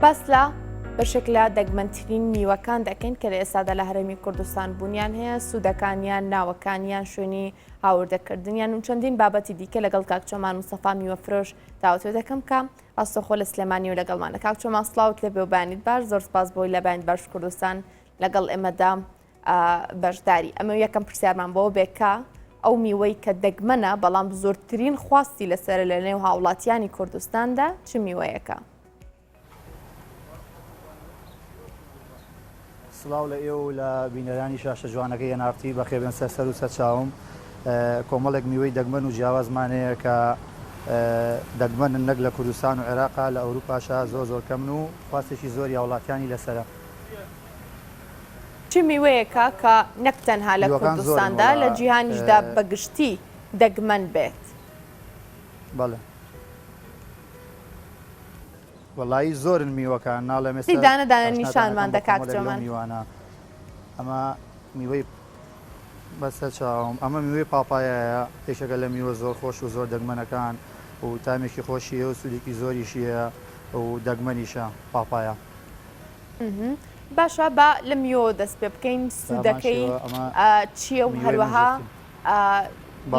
باس لە بەشێک لە دەگمەنترین میوەکان دەکەین کە لە ئێستادا لە هەرێمی کوردستان بوونیان هەیە، سوودەکانیان، ناوەکانیان، شوێنی هاوردەکردنیان و چەندین بابەتی دیکە لەگەڵ کاکچۆمان مستەفا میوەفرۆش داوەتێ دەکەم کە ڕاستەخۆ لە سلێمانی و لەگەڵمانە. کاکچۆمان سڵاوت لێبێ و بەیانیت باش، زۆر سپاس بۆی لە بەیانی باش کوردستان لەگەڵ ئێمەدا بەشداری. ئەمە یەکەم پرسیارمان بۆ بێکە ئەو میوەی کە دەگمەنە بەڵام زۆرترین خواستی لەسەر لە نێو هاوڵاتیانی کوردستاندا چ میوەیەکە؟ سڵاو لە ئێوە و لە بینەرانی شاشە جوانەکەی NRT بەخێبێن سەر و سەرچاوم. کۆمەڵێک میوەی دەگمەن و جیاوازمانەیە کە دەگمەنن نەک لە کوردستان و عێراقا لە ئەوروپاشا زۆر کەمن و خواستێکی زۆری هاوڵاتیانی لەسەرە. چ میوەیەکە کە نەک تەنها لە کوردستاندا لە جیهانیشدا بەگشتی دەگمەن بێت؟ بەڵێ وەڵایی زۆرن میوەکان ناڵێ مێستا دانە نیشانمان دە کاکچۆمان میوانە. ئەمە میوەی بەسەر چاوم، ئەمە میوەی پاپایایە، پێشەکە لە میوە زۆر خۆش و زۆر دەگمەنەکان و تامێکی خۆشیە و سوودێکی زۆریشیە و دەگمەنیشە پاپایە. باشە بە لە میوە دەست پێ بکەین، سوودەکەی چییە و هەروەها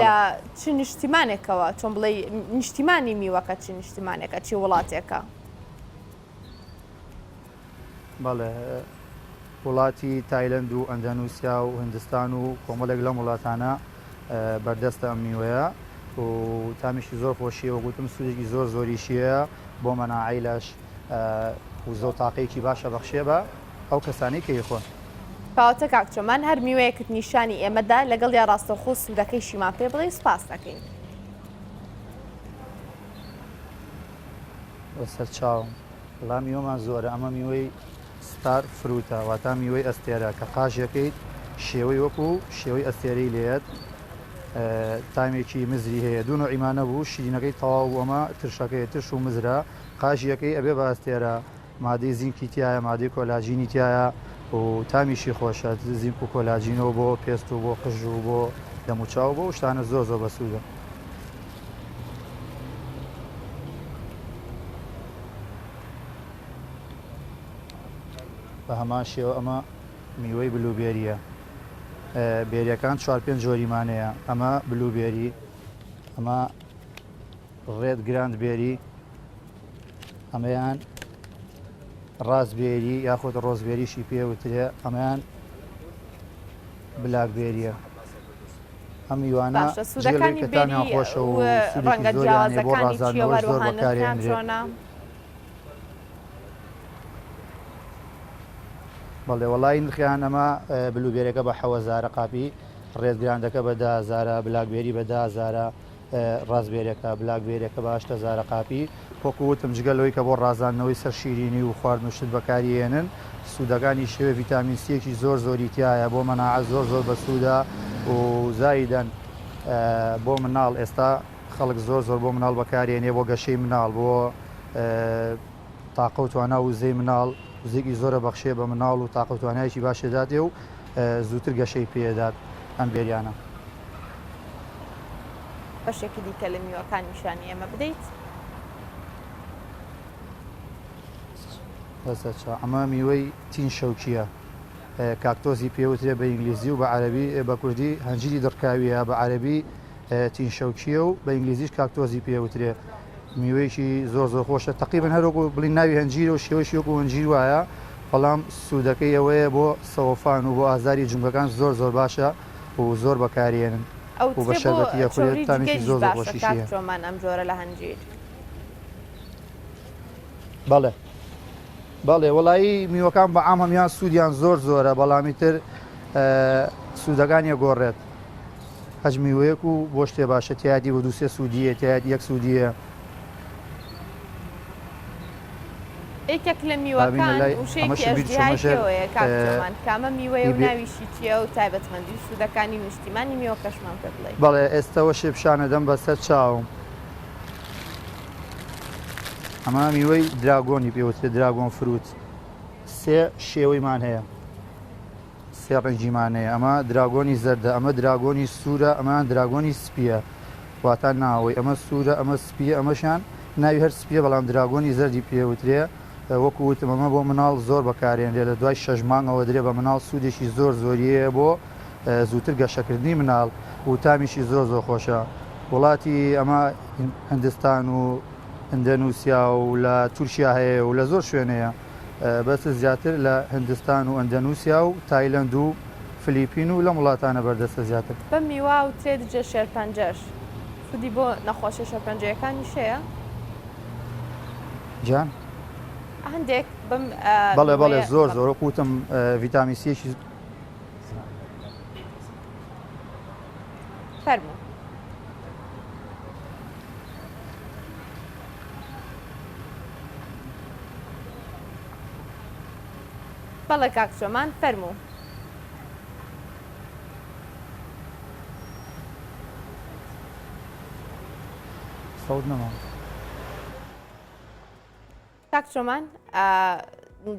لە چ نیشتیمانێکەوە، چۆن بڵێ نیشتیمانی میوەکە چ نیشتیمانێکە، چی وڵاتێکە؟ بەڵێ وڵاتی تایلەند و ئەندەنوسیا و هندستان و کۆمەڵێک لەم وڵاتانە بەردەستە ئەم میوەیە و تامیشی زۆر خۆشیە و گوتم سوودێکی زۆریشیە بۆ مەناعیلەش و زۆر تاقەیەکی باشە بەخشێ بە ئەو کەسانی کە یخۆن. کاواتە کاکچۆمان هەر میوەیەکت نیشانی ئێمەدا لەگەڵ یا ڕاستەوخۆ سوودەکەی شیمان پێ بڵێ سپاس دەکەین. بەسەر چاوم وەڵام میوەمان زۆرە، ئەمە میوەی ستار فروتە، واتە میوەی ئەستێرە کە قاژەکەیت شێوەی وەکو شێوەی ئەستێرەی لێت، تامێکی مزری هەیە، دوو نوعیمانە بوو، شیرینەکەی تەواو بوو، ئەمە ترشەکەی ترش و مزرە، قاژیەکەی ئەبێ بە ئەستێرە، مادەی زینکی تایە، مادەی کۆلاژینی تایە و تامیشی خۆشە، زینک و کۆلاژینەوە بۆ پێست و بۆ قژ و بۆ دەموچاو بۆ شتانە زۆر بەسوودە. بە هەمان شێوە ئەمە میوەی بلوبێریە، بێریەکان 4-5 جۆریمانەیە، ئەمە بلوبێری، ئەمە ڕێد گراند بێری، ئەمەیان ڕازبێری یاخود ڕۆزبێریشی پێوترێ، ئەمەیان بلاکبێریە. ئەم میوانە جێڵێکەکانیان خۆشە و سوودێکی زۆریانێ بۆ ڕازاندنەوە زۆر بەکارهێنرێت. بەڵێ وەڵی نرخیان ئەمە بلوبێرەکە بە 1000 قاپی، ڕێزگراندەکە بە 10,000، بلاکبێری بە 10,000، ڕازبێرەکە بلاکبێرەکە بە 8,000 قاپی. وەکووتم جگەلەوەی کە بۆ ڕازاندنەوەی سەر شیرینی و خواردن و شت بەکارهێنن، سوودەکانی شێوە ڤیتامین سیەکی زۆری تایە بۆ مەناعەت زۆر بە سوودە و زایدەن بۆ مناڵ. ئێستا خەڵک زۆر بۆ مناڵ بەکارهێنێ، بۆ گەشەی مناڵ، بۆ تاقە و توانا و وزەی مناڵ، وزێکی زۆرە بەخشێ بە مناڵ و تاقە و توانایەکی باشێداتێ و زووتر گەشەی پێدات ئەم بێریانە. بەشێکی دیکە لە میوەکان نیشانی ئێمە بدەیت. ئەمە میوەی تین شەوکیە، کاکتۆزی پێوترێ بە ئینگلیزی و بە عەرەبی، بە کوردی هەنجیری دڕکاویە، بە عەرەبی تین شەوکیە و بە ئینگلیزیش کاکتۆزی پێوترێ. میوەیەکی زۆر خۆشە، تقریبا هەروەکو بڵین ناوی هەنجیرە و شێوەشی وەکو هەنجیر وایە، بەڵام سوودەکەی ئەوەیە بۆ سەوەفان و بۆ ئازاری جنگەکان زۆر باشە و زۆر بەکارهێنن و بە شەربەتی یەخورێت تامیشی زۆر خۆشیشیە. ئەم جۆرە لە هەنجیر بەڵێ وەڵایی میوەکان بە عام هەمیان سوودیان زۆرە، بەڵامی تر سوودەکانیە گۆڕێت. هەج میوەیەک و بۆ شتێ باشە تیادی بە 2-3 سوودیە، تیاد 1 سوودیە. یەکێک لە میوەکان وشەیەکی ئەژدیایەوەیە کاکچۆمان، کامە میوەیە و ناویشی چییە و تایبەتمەندی سوودەکانی نیشتیمانی میوەکەشمان پێ بڵێ. بەڵێ ئێستاوە شێپشانە دەم بەسەر چاوم. ئەمە میوەی دراگۆنی پێوترێت، دراگۆن فروت. 3 شێوەیمان هەیە، 3 ڕەنگیمان هەیە. ئەمە دراگۆنی زەردە، ئەمە دراگۆنی سوورە، ئەمان دراگۆنی سپیە، واتە ناوەی ئەمە سوورە، ئەمە سپیە، ئەمەشان ناوی هەر سپیە، بەڵام دراگۆنی زەردی پێوترێ وەکو وتم ئەمە بۆ مناڵ زۆر بەکارێنرێت لە دوای 6 مانگەوە درێ بە مناڵ سوودێکی زۆر زۆریەیە بۆ زووتر گەشەکردنی مناڵ و تامیشی زۆر زۆر خۆشە. وڵاتی ئەمە هندستان و ئەندەنوسیا و لە تورکیا هەیە و لە زۆر شوێنەیە، بەس زیاتر لە هندستان و ئەندەنوسیا و تایلەند و فلیپین و لە وڵاتانە بەردەستە زیاتر. بە میوا و ترێ دجە شێرپەنجەش سودی بۆ نەخۆشی شێرپەنجەکانی شەیە؟ جان هەندێک بم بەڵێ بەڵێ زۆر زۆر وەکوتم ڤیتامین سیەکی فەرموو. بەڵێ کاکچۆمان فەرموو. سەود نەما. کاکچۆمان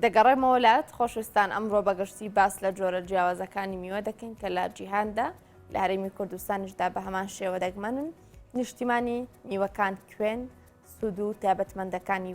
دەگەڕێمەوە لات خۆشویستان ئەمڕۆ بەگشتی باس لە جۆرە جیاوازەکانی میوە دەکەین کە لە جیهاندا لە هەرێمی کوردستانیشدا بە هەمان شێوە دەگمەنن. نیشتیمانی میوەکان کوێن، سوود و تایبەتمەندەکانی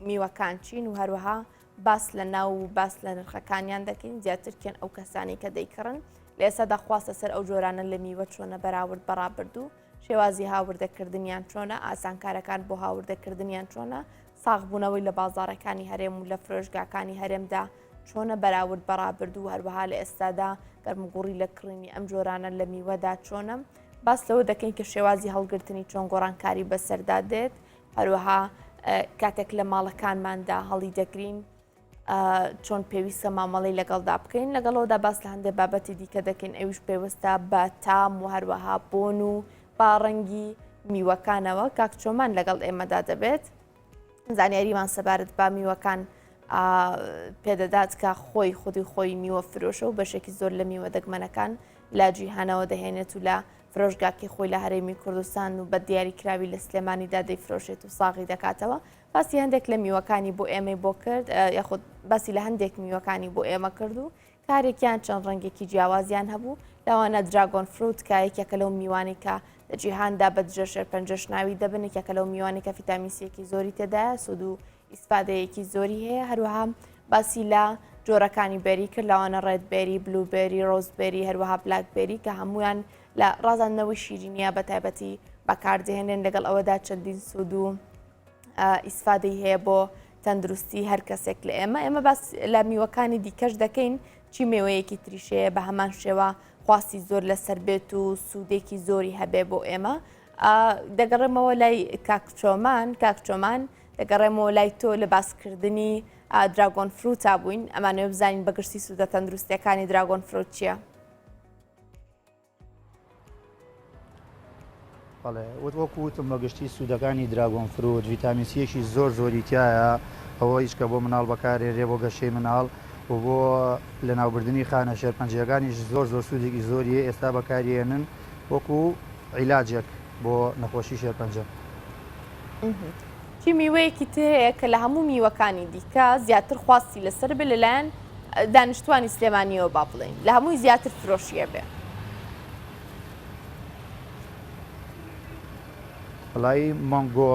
میوەکان چین و هەروەها باس لە ناو و باس لە نرخەکانیان دەکەین زیاترکەن ئەو کەسانی کە دەیکڕن. لە ئێستا خواستە سەر ئەو جۆرانە لە میوە چۆنە بەراورد بەڕابردوو، شێوازی هاوردەکردنیان چۆنە، ئاسانکارەکان بۆ هاوردەکردنیان چۆنە، ساغبوونەوەی لە بازاڕەکانی هەرێم و لە فرۆشگاکانی هەرێمدا چۆنە بەراورد بەڕابردوو، هەروەها لە ئێستادا گەرمگوڕی لە کڕینی ئەم جۆرانە لە میوەدا چۆنە. باس لەوە دەکەین کە شێوازی هەڵگرتنی چۆن گۆڕانکاری بەسەردا دێت، هەروەها کاتێک لە ماڵەکانماندا هەڵی دەگرین چۆن پێویستە مامەڵی لەگەڵدا بکەین. لەگەڵەوەدا باس لە هەندێک بابەتی دیکە دەکەین ئەویش پێوەستە بە تام و هەروەها بۆن و باڕەنگی میوەکانەوە. کاکچۆمان لەگەڵ ئێمەدا دەبێت، زانیاریمان سەبارەت با میوەکان پێدەدات کە خودی خۆی میوە فرۆشە و بەشێکی زۆر لە میوە دەگمەنەکان لە جیهانەوە دەهێنێت و لە فرۆشگاکی خۆی لە هەرێمی کوردستان و بە دیاریکراوی لە سلێمانیدا دەیفرۆشێت و ساغی دەکاتەوە. باسی هەندێک لە میوەکانی بۆ ئێمەی بۆ کرد، یاخود باسی لە هەندێک میوەکانی بۆ ئێمە کرد و کارێکیان چەند ڕەنگێکی جیاوازیان هەبوو. لەوانە دراگۆن فروت کە یەکێکە لەو میوانی کە لە جیهاندا بە دژە شێرپەنجەش ناوی دەبن، یەکێکە لەو میوانی کە ڤیتامینسیەکی زۆری تێدایە، سوود و ئیسپادەیەکی زۆری هەیە. هەروەها باسی لە جۆرەکانی بەری کرد، لەوانە ڕێدبێری، بلوبێری، ڕۆزبێری، هەروەها بلاکبێری کە هەمویان لە ڕازاندنەوەی شیرینیە بە تایبەتی بەکاردێنێن، لەگەڵ ئەوەدا چەندین سوود و ئیسفادەی هەیە بۆ تەندروستی هەر کەسێک لە ئێمە باس لە میوەکانی دیکەش دەکەین چی مێوەیەکی تریشەیە بە هەمان شێوە خواستی زۆر لەسەر بێت و سوودێکی زۆری هەبێ بۆ ئێمە. دەگەڕێمەوە لای کاکچۆمان دەگەڕێمەوە لای تۆ لە باسکردنی دراگۆن فروتا بووین، ئەمانەوە بزانین بەگشتی سوودە تەندروستیەکانی دراگۆن فروت چییە؟ بەڵێ وەکوتم بەگشتی سوودەکانی دراگۆن فروت ڤیتامینسیەکی زۆر زۆری تایە، ئەوە هیچ کە بۆ مناڵ بەکارێنرێ بۆ گەشەی مناڵ و بۆ لە ناوبردننی خانە شێرپەنجەکانیش زۆر سوودێکی زۆریە ئێستا بەکارێنن وەکو عیلاجێک بۆ نەخۆشی شێرپەنجە. چی میوەیەکی تەیە کە لە هەموو میوەکانی دیکە زیاتر خواستی لەسەر بێ لەلایەن دانیشتوانی سلێمانیەوە با بڵێین لە هەمووی زیاتر فرۆشیە بێ؟ وڵی مانگۆ،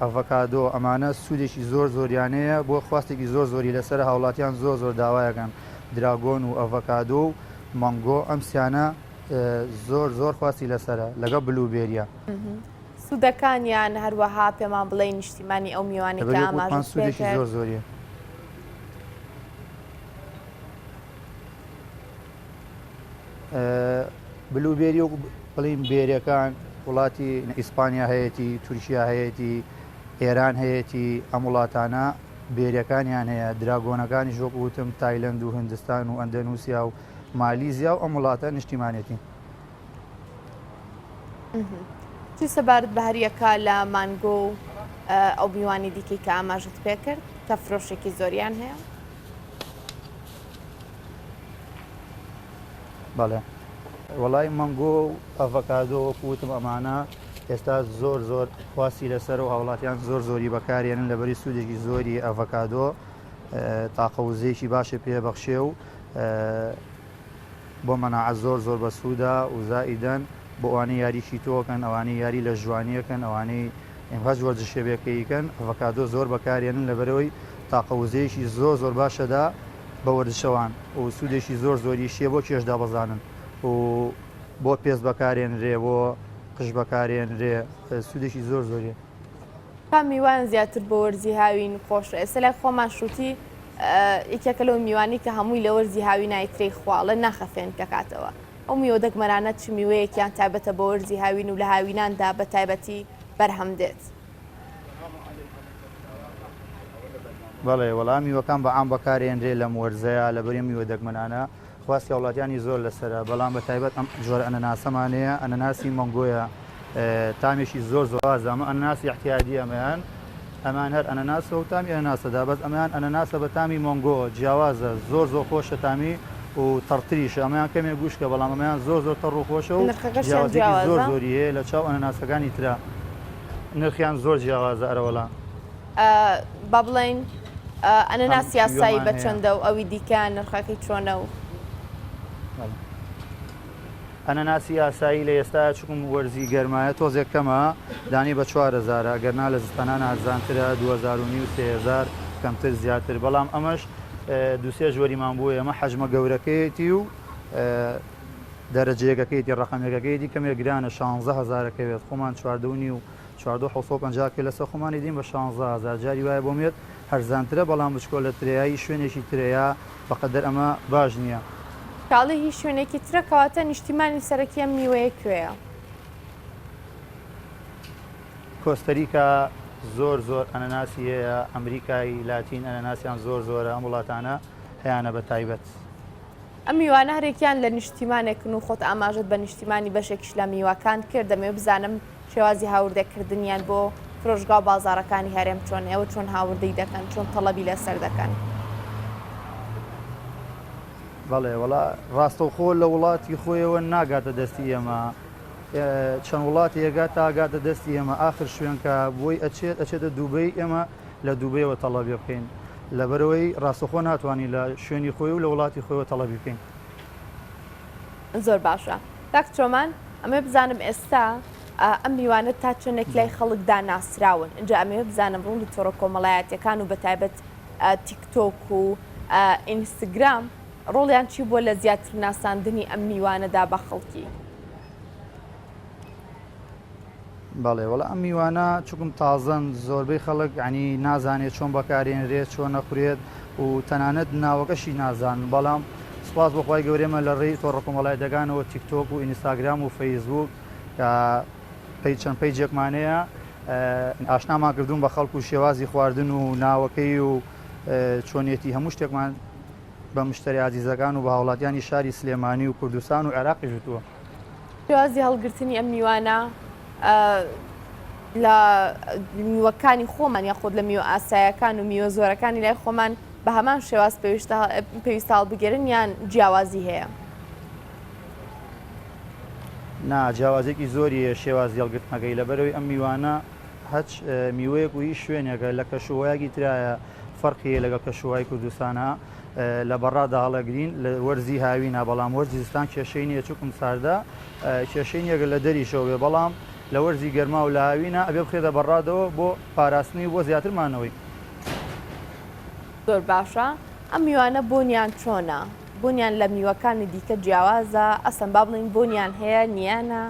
ئەڤۆکادۆ، ئەمانە سوودێکی زۆر زۆریانەیە بۆ خواستێکی زۆر زۆری لەسەر هاوڵاتیان زۆر داوایەکەن. دراگۆن و ئەڤۆکادۆ و مانگۆ ئەم سیانە زۆر خواستی لەسرە لەگە بلوبێریە. سوودەکانیان هەروەها پێمان بڵێ نیشتیمانی ئەو میوانی کە ئاماژ سوودێکی زۆر زۆریە. بلوبێری و بڵین بێریەکان وڵاتی ئیسپانیا هەیەی، تورکیا هەیەی، ئێران هەیەی، ئەم وڵاتانە بێریەکانیان هەیە. دراگۆنەکانی ژۆک وتم تایلەند و هندستان و ئەندەنوسیا و مالیزیا و ئەم وڵاتە نیشتیمانێتی. چی سەبارەت بە هەریەکە لە مانگۆ و ئەو میوانی دیکەی کە ئاماژت پێ کرد کە فرۆشێکی زۆریان هەیە؟ بەڵێ وەڵی مانگۆ و ئەڤۆکادۆ وەکوتم ئەمانە ئێستا زۆر خواستی لەسەر و هاوڵاتیان زۆری بەکارێنن لەبەری سوودێکی زۆری ئەڤۆکادۆ تاقەوزەیەکی باشە پێبەخشێ و بۆ مەناعەت زۆر بە سوودا و زائیدەن بۆ ئەوانەی یاریشی تۆکەن، ئەوانەی یاری لە ژوانیەکەن، ئەوانەی ئێمە هەج وەرزشێبەکەیکەن ئەڤۆکادۆ زۆر بەکارێنن لەبەرەوەی تاقەوزەیەکی زۆر باشەدا بە وەرزشەوان و سوودێکی زۆری شیە بۆ کێشدا بەزانن و بۆ پێست بەکارێنرێ بۆ قش بەکارێنرێ سوودێکی زۆریە. میوان زیاتر بۆ وەرزی هاوین خۆش ئێستا لای خۆمان شووتی یەکێکە لەو میوانی کە هەمووی لە وەرزی هاوی نایترەی خواڵە ناخەفێن کەکاتەوە ئەو میوە دەگمەرانە چ میوەیەکیان تایبەتە بۆ وەرزی هاوین و لە هاویناندا بە تایبەتی بەرهەم دێت. بەڵێ وەڵام میوەکان بە عام بەکارێنرێ لە وەرزەیە لە بەرێ میوە دەگمەنانە خواستی وڵاتیانی زۆر لەسرە بەڵام بە تایبەت ئەم جۆرە ئەنەناسەمانەیە ئەنەناسی مەنگۆیە تامێکی زۆر ئەمە ئەنەناسی احتیاجی ئەمان هەر ئەنەناسە و تامی ئەنەناسەدا بەس ئەمان ئەنەناسە بە تامی مۆنگۆ جیاوازە زۆر خۆشە تامی و تەڕتریشە ئەمەیان کەمێک گوشکە بەڵام ئەمەیان زۆر تەڕ و خۆشە و زۆری هەیە لە چاو ئەنەناسەکانی ترا نرخیان زۆر جیاوازە ئەرەوەڵام با بڵێن ئەنەناسی یاسایی بە چەندە و ئەوی دیکە نرخەکەی چۆنە و ئەنەناسی یاسایی لە ئێستا چکم وەرزی گەرمایە تۆزێک کەمە دانی بە 4,000 گەرنا لە زستانان ئارزانترە 2,500 کەمتر زیاتر بەڵام ئەمەش دووسێ ژوەریمان بووە ئەمە حەجمە گەورەکەیەتی و دەرەجەیەکەکەیتی ڕقەمێکەکەیتی کەمێک گرانە 16,000کەوێت خۆمان 4 و 4,750 لەسەر خۆمانی دین بە 16,000 جاری وایە بۆ مێت هەرزانترە بەڵام بچکۆ لە ترەیایی شوێنێکی ترەیە بەقەدەر ئەمە باش نییە. کاڵی هیچ شوێنێکی ترە کەواتە نیشتیمانی سەرەکی ئەم میوەیە کوێیە؟ کۆستەریکا زۆر ئەنەناسی هەیە ئەمریکای لاتین ئەنەناسیان زۆرە ئەم وڵاتانە هەیەە بە تایبەت. ئەم میوانە هەرێکیان لە نیشتیمانێکن و خۆت ئاماژت بە نیشتیمانی بەشێکیش لە میوەکان کرد دەمێ بزانم شێوازی هاوردەکردنیان بۆ فرۆشگا و بازارەکانی هەرێم چۆن ئێوە چۆن هاوردەی دەکەن چۆن تەڵەبی لەسەر دەکەن. بەڵێ وڵا ڕاستەوخۆ لە وڵاتی خۆیەوە ناگاتە دەستی ئێمە چەند وڵاتی هێگات تاگاتە دەستی ئێمە ئاخر شوێنکە بۆی ئەچێتە دووبەی ئێمە لە دووبەیەوە تەڵەبی بکەین لەبەرەوەی ڕاستەخۆ ناتوانین لە شوێنی خۆی و لە وڵاتی خۆیەوە تەڵەبی بکەین. زۆر باشە داکتۆمان ئەمە بزانم ئێستا ئەم میوانە تا چنێک لای خەڵکدا ناسراون اینجا ئەمێ بزانم ڕوون لە تۆڕە کۆمەڵایەتەکان و بە تایبەت تیکتۆک و ئینستاگرام ڕۆڵیان چی بووە لە زیاتر ناساندنی ئەم میوانەدا بە خەڵکی؟ بەڵێ وەڵا ئەم میوانە چکم تازەن زۆربەی خەڵک ینی نازانێت چۆن بەکارێنرێت چۆن نەخورێت و تەنانەت ناوەکەشی نازان بەڵام سپاس بۆخوای گەورێمە لە ڕێی تۆڕە کۆمەڵایەتەکانەوە تیکتۆک و ئینستاگرام و فەیسبوک کە چەند پەیجێکمانەیە ئاشنامان کردوون بە خەڵکو و شێوازی خواردن و ناوەکەی و چۆنیەتی هەموو شتێکمان بە مشتری عزیزەکان و بە هاوڵاتیانی شاری سلێمانی و کوردستان و عێراقی ژوتووە. شێوازی هەڵگرتنی ئەم میوانە لە میوەکانی خۆمان یاخۆت لە میوە ئاسایەکان و میوە زۆرەکانی لای خۆمان بە هەمان شێواز پێویستە هەڵبگێرن یان جیاوازی هەیە؟ نا جیاوازێکی زۆری شێوازی هەڵگرتنەکەی لەبەرەوەی ئەم میوانە هەچ میوەیەک و هیچ شوێنێکە لە کەشوهایەکی ترایە فەرقیە لەگەڵ کەشوهای کوردستانە لە بەڕادا هەڵەگرین لە وەرزی هاوینە بەڵام وەرزی زستان کێشەی نییە چووکم ساردا کێشەی نیەگە لە دەریشەوە بێ بەڵام لە وەرزی گەرما و لە هاوینە ئەبێ بخێتە بەڕادەوە بۆ پاراستنی بۆ زیاترمانەوەی. زۆر باشە ئەم میوانە بۆنیان چۆنە؟ بۆنیان لە میوەکانی دیکە جیاوازە ئەسەن با بڵین بۆنیان هەیە نیانە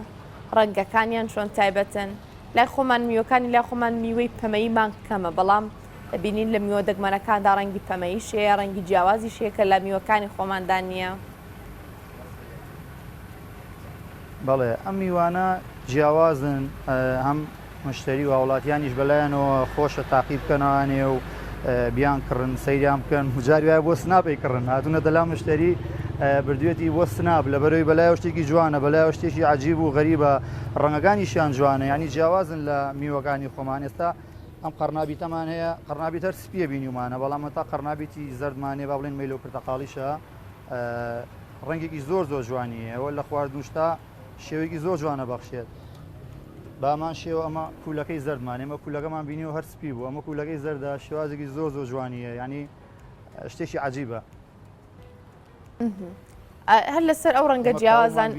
ڕەنگەکانیان چۆن تایبەتن لای خۆمان میوەکانی لای خۆمان میوەی پەمەییمان کەمە بەڵام دەبینین لە میوە دەگمەنەکاندا ڕەنگی پەمەیی شەیە ڕەنگی جیاوازی شەیە کە لە میوەکانی خۆماندا نییە. بەڵێ ئەم میوانە جیاوازن هەم مشتری و هاوڵاتیانیش بەلایەنەوە خۆشە تاقی بکەنەوانێ و بیان کڕن سەیریان بکەن جاری وایە بۆ سناپی کڕن هاتوونە دەلا مشتری بردوێتی بۆ سناب لەبەرەوەی بەلایەوە شتێکی جوانە بەلایەوە شتێکی عجیب و غەریبە ڕەنگەکانیشیان جوانە ینی جیاوازن لە میوەکانی خۆمان ئێستا ئەم قەرنابی تەمان هەیە قەرنابی تەر سپیە بینیمانە بەڵام تا قەرنابیتی زەردمانێ با بڵێن مەیلۆ پرتەقاڵیشە ڕەنگێکی زۆر جوانی ئەوە لە خواردنوشتا شێوەیەکی زۆر جوانە بەخشێت بامان شێوە ئەمە کولەکەی زەردمان ئێمە کولەکەمان بینی و هەر سپی بوو ئەمە کولەکەی زەردە شێوازێکی زۆر جوانیە ینی شتێکی عجیبە. هەر لەسەر ئەو ڕەنگە جیاوازان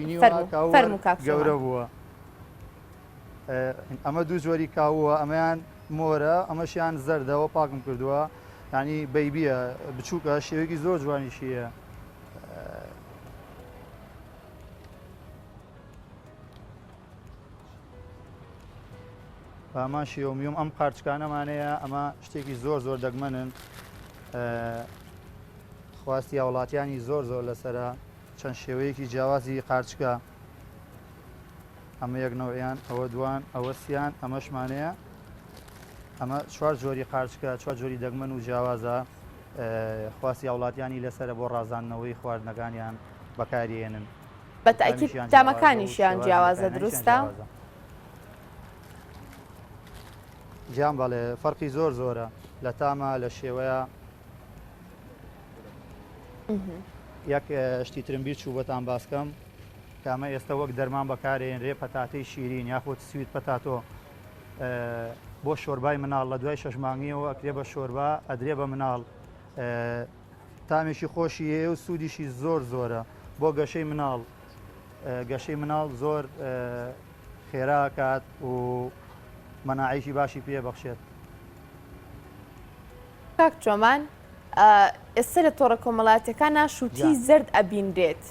فەرموو گەورە بووە. ئەمە دوو جۆری کاووە ئەمەیان مۆرە ئەمەشیان زەردەوە پاکم کردووە ینی بەیبیە بچووکە شێوەیەکی زۆر جوانیشیە ئەمان شێوەمیوم ئەم قارچکانەمانەیە ئەمە شتێکی زۆر زۆر دەگمەنن خواستی وڵاتیانی زۆر زۆر لەسرە چەند شێوەیەکی جیاوازی قارچکە ئەمە یەکنەوەیان ئەوە دوان ئەوە سیان ئەمەشمانەیە ئەمە چوار جۆری قارچکە چوار جۆری دەگمەن و جیاوازە خواستی وڵاتیانی لەسرە بۆ ڕازاندنەوەی خواردنەکانیان بەکارهێنن بە تاکید تامەکانیشیان جیاوازە دروستە؟ گیان بەڵێ فەرقی زۆر زۆرە لە تامە لە شێوەیە یەک شتی ترمبیر چوو بەتان باسکەم کە ئەمە ئێستا وەک دەرمان بەکارێنرێ پەتاتەی شیرین یاخۆت سویت پەتاتۆ بۆ شۆربای مناڵ لە دوای شەش مانگیەوە ئەکرێ بە شۆربا ئەدرێ بە مناڵ تامێکی خۆشی هەیە و سوودیشی زۆر زۆرە بۆ گەشەی مناڵ گەشەی مناڵ زۆر خێرا کات و مەناعیشی باشی پێ بەخشێت. کاک چۆمان ئێستا لە تۆڕە کۆمەڵاتەکانە شووتی زرد ئەبینرێت.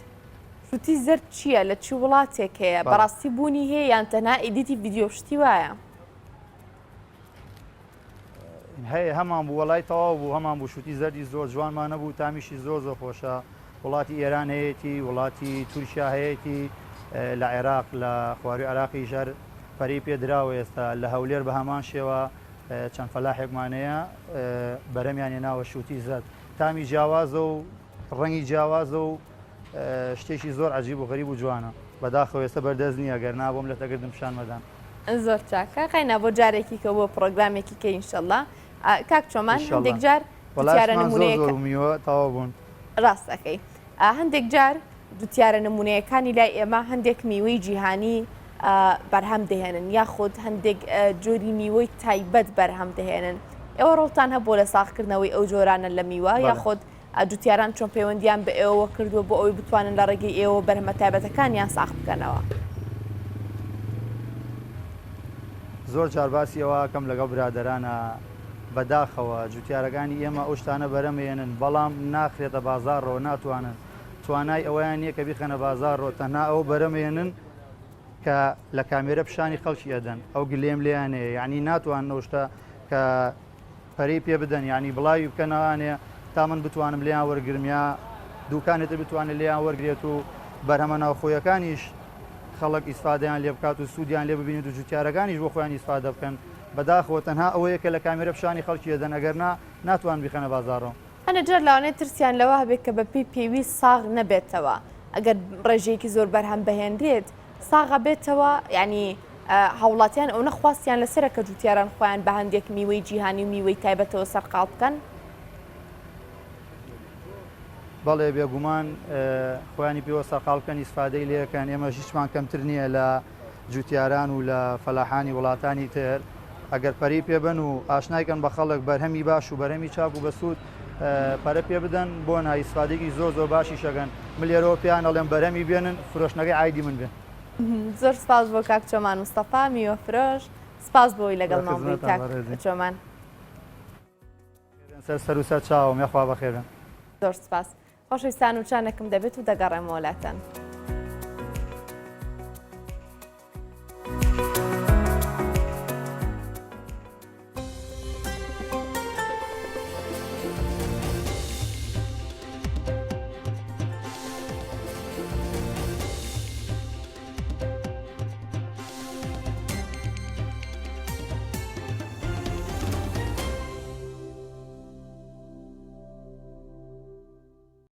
شووتی زرد چییە؟ لە چی وڵاتێک هەیە؟ بەڕاستی بوونی هەیە یان تەنها ئیدیتی ڤیدیۆ شتی وایە؟ هەیە هەمان بوو وەڵای تەواو بوو هەمان بوو شووتی زەردی زۆر جوانمان نەبوو تامیشی زۆر زۆر خۆشە وڵاتی ئێران هەیەی وڵاتی تورکیا هەیەی لە عێراق لە خواروی عێراقی ژەر پەری پێدراوە ئێستا لە هەولێر بە هەمان شێوە چەند فەلاحێکمانەیە بەرەمیان هێناوە شووتی زەرد تامی جیاوازە و ڕەنگی جیاوازە و شتێکی زۆر عەجیب و غەریب و جوانە بەداخەوە ئێستا بەردەست نییە گەر نابۆم لە تەگردم پیشان مەدان. زۆر چاکە قەینا بۆ جارێکی کە بۆ پرۆگرامێکی کە ئینشەڵڵا کاک چۆمان هەندێک جار دوتیارە نمونەیەوە تەواو بوون ڕاستەکەی هەندێک جار دوتیارە نمونەیەکانی لای ئێمە هەندێک میوەی جیهانی بەرهەم دەهێنن یاخود هەندێک جۆری میوەی تایبەت بەرهەم دەهێنن ئێوە ڕۆڵتان هەبوو لە ساغکردنەوەی ئەو جۆرانە لە میوە یاخود دوتیاران چۆن پەیوەندیان بە ئێوە کردووە بۆ ئەوەی بتوانن لە ڕێگەی ئێوە بەرهەمە تایبەتەکانیان ساغ بکەنەوە. زۆر جارباسی ئەوەکەم لەگەڵ برادەرانە بەداخەوە جوتیارەکانی ئێمە ئەو شتانە بەرەمێنن بەڵام ناخرێتە بازاڕەوە ناتوانن توانای ئەویان نییە کە بیخەنە بازاڕۆ تەنها ئەو بەرەمێنن کە لە کامێرە پیشانی خەڵکی ئەدەن ئەو گلێم لیانەیە یعنی ناتوان نەوشتە کە پەری پێ بدەن ینی بڵاوی بکەنەوانێ تا من بتوانم لیان وەرگرمیا دووکانێتە بتوانێت لیان وەرگێت و بەرهەمە ناوخۆیەکانیش خەڵک ئیسفادەیان لێ بکات و سوودیان لێ ببینێت و جوتیارەکانیش بۆ خۆیان ئیسفادە بکەن بەداخەوە تەنها ئەوەیە کە لە کامێرە پیشانی خەڵکی ئەدەن ئەگەر ناتوان بیخەنە بازاڕەوە. هەنە جار لەوانەیە ترسیان لەوە هەبێت کە بەپێی پێویست ساغ نەبێتەوە ئەگەر ڕێژەیەکی زۆر بەرهەم بەهێنرێت ساغە بێتەوە ینی هاوڵاتیان ئەو نەخواستیان لەسرە کە جوتیاران خۆیان بە هەندێک میوەی جیهانی و میوەی تایبەتەوە سەرقاڵ بکەن. بەڵێ بێگومان خۆیانی پێوە سەرقاڵکەن ئیسفادەی لەکەن ئێمە هیچمان کەمتر نییە لە جوتیاران و لە فەلاحانی وڵاتانی تر ئەگەر پەری پێبن و ئاشنایکەن بە خەڵک بەرهەمی باش و بەرهەمی چاک و بەسوود پەرە پێ بدەن بۆ نایسفادێکی زۆر زۆر باشی شەگەن ملێرەوە پێیان ئەڵێن بەرهەمی بێنن فرۆشتنەکەی عایدی من بێن. زۆر سپاس بۆ کاک چۆمان مستەفا میوە فرۆش سپاس بۆی لەگەڵ ماڵی کاک چۆمان سەر و سەر چاوم یاخوا بەخێرن. زۆر سپاس خۆشەویستان و چانێکم دەبێت و دەگەڕێمەوە لاتەن.